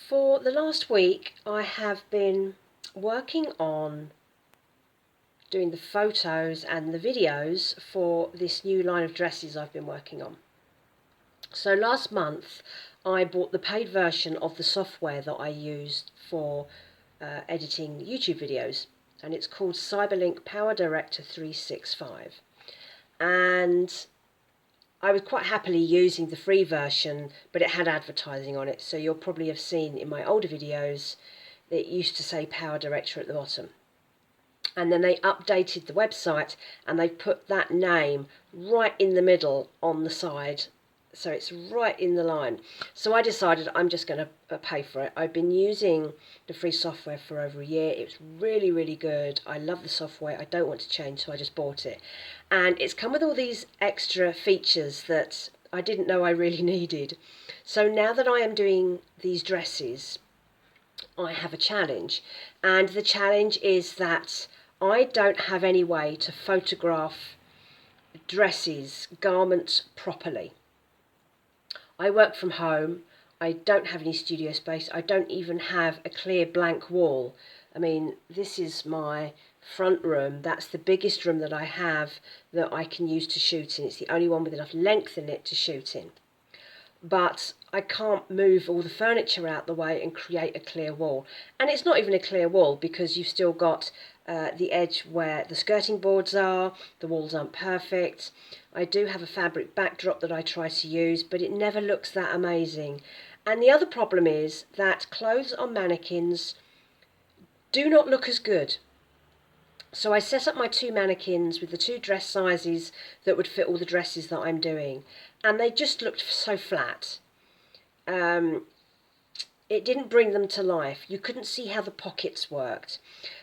For the last week, I have been working on doing the photos and the videos for this new line of dresses I've been working on. So last month, I bought the paid version of the software that I used for editing YouTube videos, and it's called Cyberlink Power Director 365. And I was quite happily using the free version, but it had advertising on it, so you'll probably have seen in my older videos it used to say Power Director at the bottom. And then they updated the website and they put that name right in the middle on the side, so it's right in the line. So I decided I'm just going to pay for it. I've been using the free software for over a year. It's really, really good. I love the software. I don't want to change, so I just bought it. And it's come with all these extra features that I didn't know I really needed. So now that I am doing these dresses, I have a challenge. And the challenge is that I don't have any way to photograph dresses, garments properly. I work from home. I don't have any studio space. I don't even have a clear blank wall. I mean, this is my front room. That's the biggest room that I have that I can use to shoot in. It's the only one with enough length in it to shoot in. But I can't move all the furniture out the way and create a clear wall. And it's not even a clear wall because you've still got the edge where the skirting boards are. The walls aren't perfect. I do have a fabric backdrop that I try to use, but it never looks that amazing. And the other problem is that clothes on mannequins do not look as good. So I set up my two mannequins with the two dress sizes that would fit all the dresses that I'm doing, and they just looked so flat. It didn't bring them to life. You couldn't see how the pockets worked.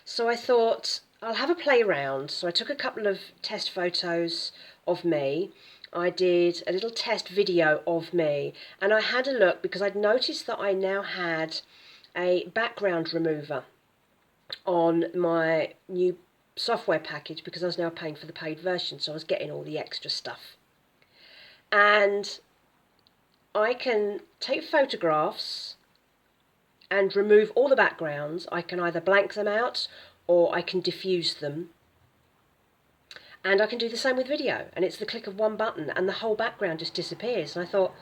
So I thought I'll have a play around. So I took a couple of test photos of me. I did a little test video of me, and I had a look because I'd noticed that I now had a background remover on my new software package because I was now paying for the paid version, so I was getting all the extra stuff. And I can take photographs and remove all the backgrounds. I can either blank them out or I can diffuse them. And I can do the same with video, and it's the click of one button and the whole background just disappears. And I thought,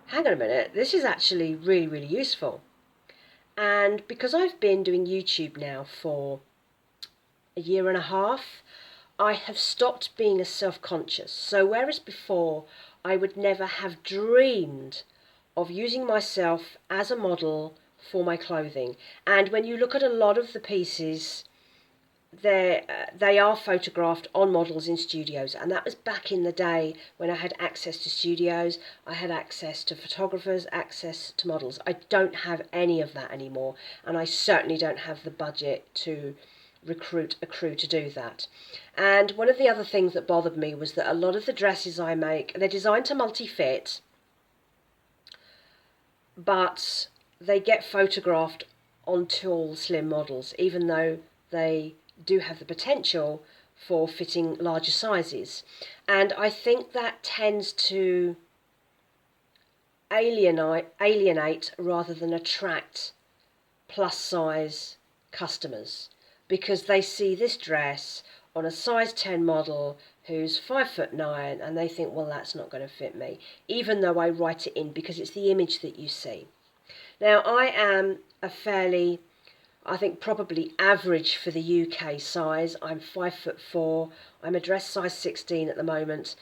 hang on a minute, this is actually really, really useful. And because I've been doing YouTube now for a year and a half, I have stopped being as self-conscious. So whereas before I would never have dreamed of using myself as a model for my clothing, and when you look at a lot of the pieces, they are photographed on models in studios, and that was back in the day when I had access to studios, I had access to photographers, access to models. I don't have any of that anymore, and I certainly don't have the budget to recruit a crew to do that. And one of the other things that bothered me was that a lot of the dresses I make, they're designed to multi-fit, but they get photographed on tall, slim models, even though they do have the potential for fitting larger sizes. And I think that tends to alienate rather than attract plus size customers, because they see this dress on a size 10 model who's 5'9" and they think, well, that's not going to fit me, even though I write it in because it's the image that you see. Now, I am a fairly, I think probably average for the UK size. I'm 5'4". I'm a dress size 16 at the moment.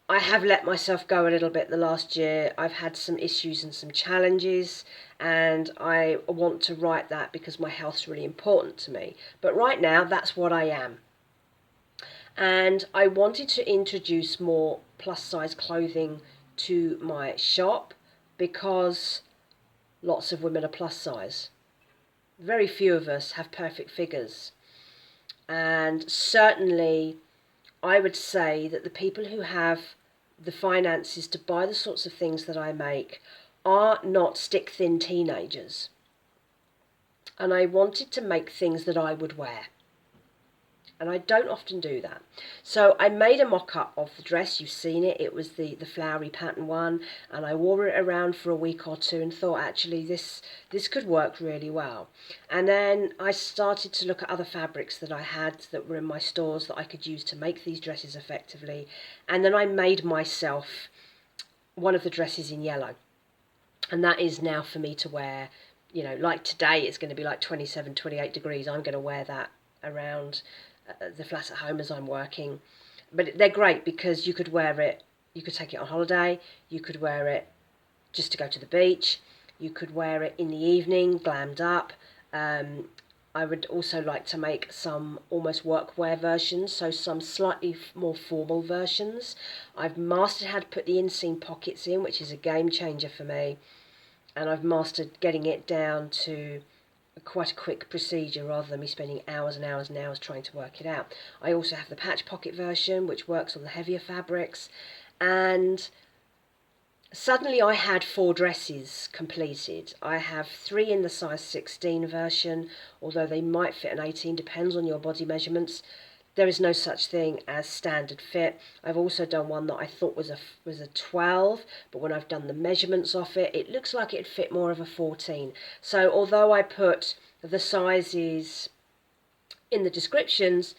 I have let myself go a little bit the last year. I've had some issues and some challenges, and I want to write that because my health's really important to me. But right now, that's what I am. And I wanted to introduce more plus size clothing to my shop because lots of women are plus size. Very few of us have perfect figures. And certainly I would say that the people who have the finances to buy the sorts of things that I make are not stick-thin teenagers. And I wanted to make things that I would wear. and I don't often do that. So I made a mock-up of the dress. You've seen it. It was the flowery pattern one, and I wore it around for a week or two and thought, actually, this could work really well. And then I started to look at other fabrics that I had that were in my stores that I could use to make these dresses effectively, and then I made myself one of the dresses in yellow, and that is now for me to wear. You know, like today it's going to be like 27, 28 degrees. I'm going to wear that around the flat at home as I'm working. But they're great because you could wear it, you could take it on holiday, you could wear it just to go to the beach, you could wear it in the evening, glammed up. I would also like to make some almost workwear versions, so some slightly more formal versions. I've mastered how to put the inseam pockets in, which is a game changer for me, and I've mastered getting it down to quite a quick procedure rather than me spending hours and hours and hours trying to work it out. I also have the patch pocket version, which works on the heavier fabrics, and suddenly I had 4 dresses completed. I have 3 in the size 16 version, although they might fit an 18, depends on your body measurements. There is no such thing as standard fit. I've also done one that I thought was a 12, but when I've done the measurements of it, it looks like it'd fit more of a 14. So although I put the sizes in the descriptions,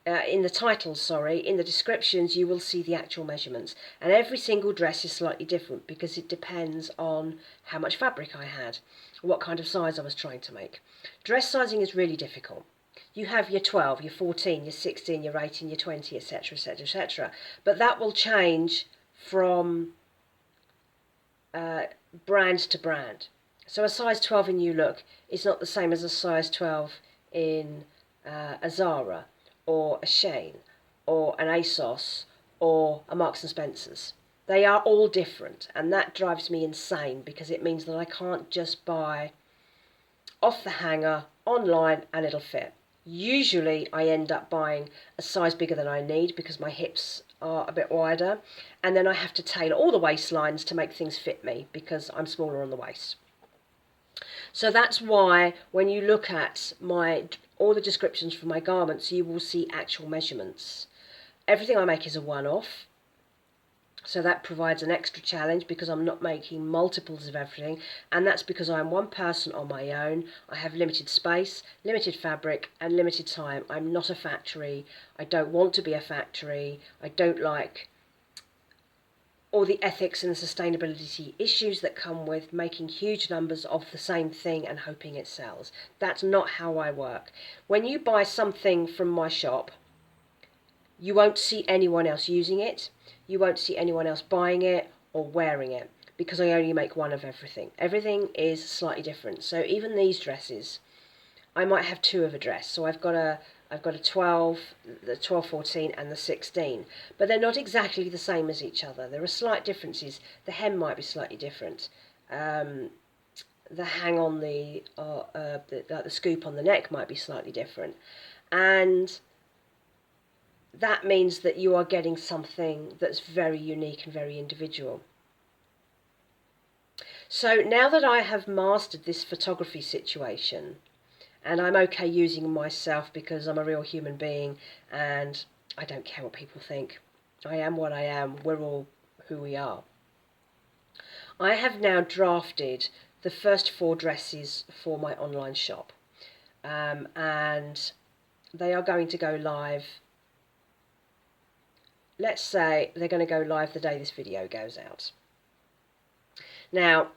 in the titles, sorry, in the descriptions, you will see the actual measurements. And every single dress is slightly different because it depends on how much fabric I had, what kind of size I was trying to make. Dress sizing is really difficult. You have your 12, your 14, your 16, your 18, your 20, etc, etc, etc. But that will change from brand to brand. So a size 12 in New Look is not the same as a size 12 in a Zara or a Shein or an ASOS or a Marks and Spencer's. They are all different, and that drives me insane because it means that I can't just buy off the hanger online and it'll fit. Usually I end up buying a size bigger than I need because my hips are a bit wider, and then I have to tailor all the waistlines to make things fit me because I'm smaller on the waist. So that's why when you look at all the descriptions for my garments, you will see actual measurements. Everything I make is a one-off. So that provides an extra challenge because I'm not making multiples of everything, and that's because I'm one person on my own. I have limited space, limited fabric, and limited time. I'm not a factory. I don't want to be a factory. I don't like all the ethics and sustainability issues that come with making huge numbers of the same thing and hoping it sells. That's not how I work. When you buy something from my shop, you won't see anyone else using it. You won't see anyone else buying it or wearing it because I only make one of everything. Everything is slightly different. So even these dresses, I might have 2 of a dress. So I've got a 12, the 12, 14 and the 16. But they're not exactly the same as each other. There are slight differences. The hem might be slightly different. The hang on the scoop on the neck might be slightly different. And that means that you are getting something that's very unique and very individual. So now that I have mastered this photography situation, and I'm okay using myself because I'm a real human being and I don't care what people think. I am what I am. We're all who we are. I have now drafted the first 4 dresses for my online shop, and they are going to go live. Let's say they're going to go live the day this video goes out. Now,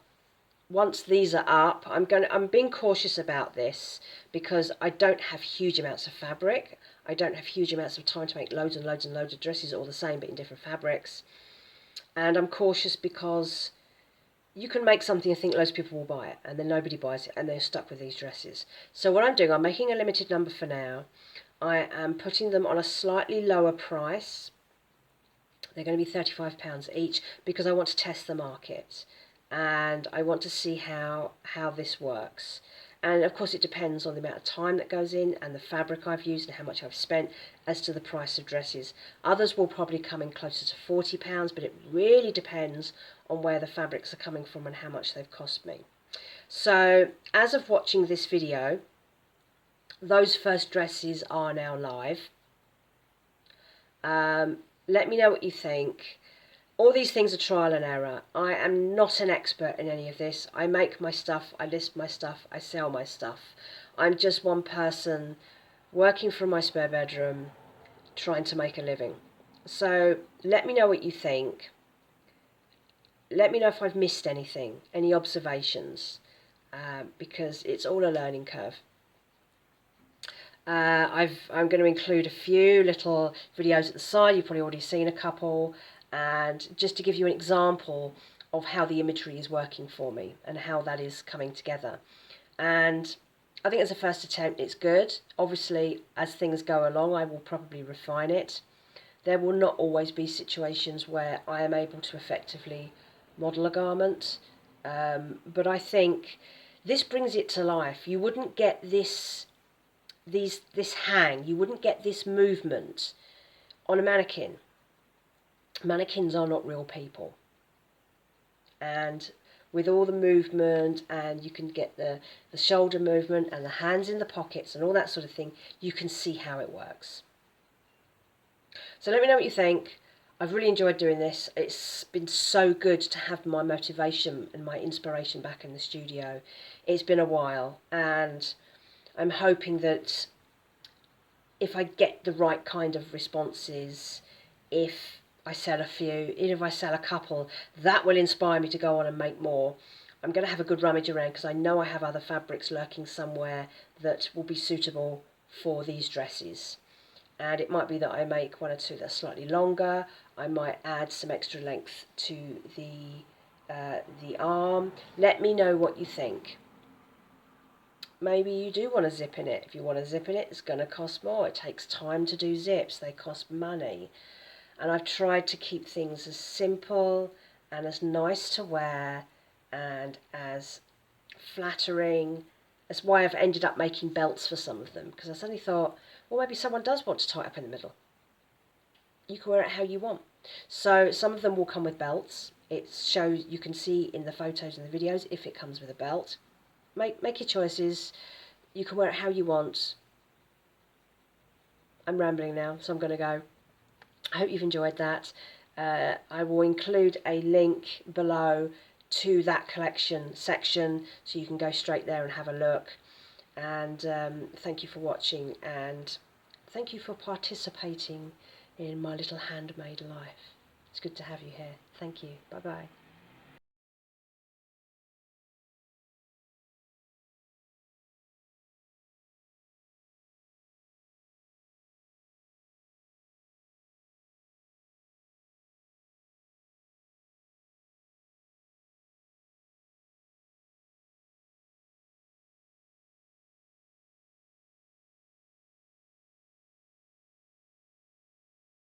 once these are up, I'm being cautious about this because I don't have huge amounts of fabric. I don't have huge amounts of time to make loads and loads and loads of dresses all the same but in different fabrics. And I'm cautious because you can make something and think loads of people will buy it, and then nobody buys it and they're stuck with these dresses. So what I'm doing, I'm making a limited number for now. I am putting them on a slightly lower price. They're going to be £35 each because I want to test the market and I want to see how this works. And of course it depends on the amount of time that goes in and the fabric I've used and how much I've spent as to the price of dresses. Others will probably come in closer to £40, but it really depends on where the fabrics are coming from and how much they've cost me. So as of watching this video, those first dresses are now live. Let me know what you think. All these things are trial and error. I am not an expert in any of this. I make my stuff, I list my stuff, I sell my stuff. I'm just one person working from my spare bedroom, trying to make a living. So let me know what you think. Let me know if I've missed anything, any observations, because it's all a learning curve. I'm going to include a few little videos at the side. You've probably already seen a couple, and just to give you an example of how the imagery is working for me and how that is coming together. And I think as a first attempt it's good. Obviously, as things go along, I will probably refine it. There will not always be situations where I am able to effectively model a garment, but I think this brings it to life. You wouldn't get this hang, you wouldn't get this movement on a mannequin. Mannequins are not real people, and with all the movement, and you can get the shoulder movement and the hands in the pockets and all that sort of thing, you can see how it works. So let me know what you think. I've really enjoyed doing this. It's been so good to have my motivation and my inspiration back in the studio. It's been a while, and I'm hoping that if I get the right kind of responses, if I sell a few, even if I sell a couple, that will inspire me to go on and make more. I'm going to have a good rummage around because I know I have other fabrics lurking somewhere that will be suitable for these dresses. And it might be that I make one or two that are slightly longer. I might add some extra length to the arm. Let me know what you think. Maybe you do want to zip in it. If you want to zip in it, it's going to cost more. It takes time to do zips. They cost money. And I've tried to keep things as simple and as nice to wear and as flattering. That's why I've ended up making belts for some of them, because I suddenly thought, well, maybe someone does want to tie it up in the middle. You can wear it how you want. So some of them will come with belts. It shows, you can see in the photos and the videos if it comes with a belt. Make your choices. You can wear it how you want. I'm rambling now, so I'm going to go. I hope you've enjoyed that. I will include a link below to that collection section so you can go straight there and have a look. And thank you for watching, and thank you for participating in my little handmade life. It's good to have you here. Thank you. Bye bye.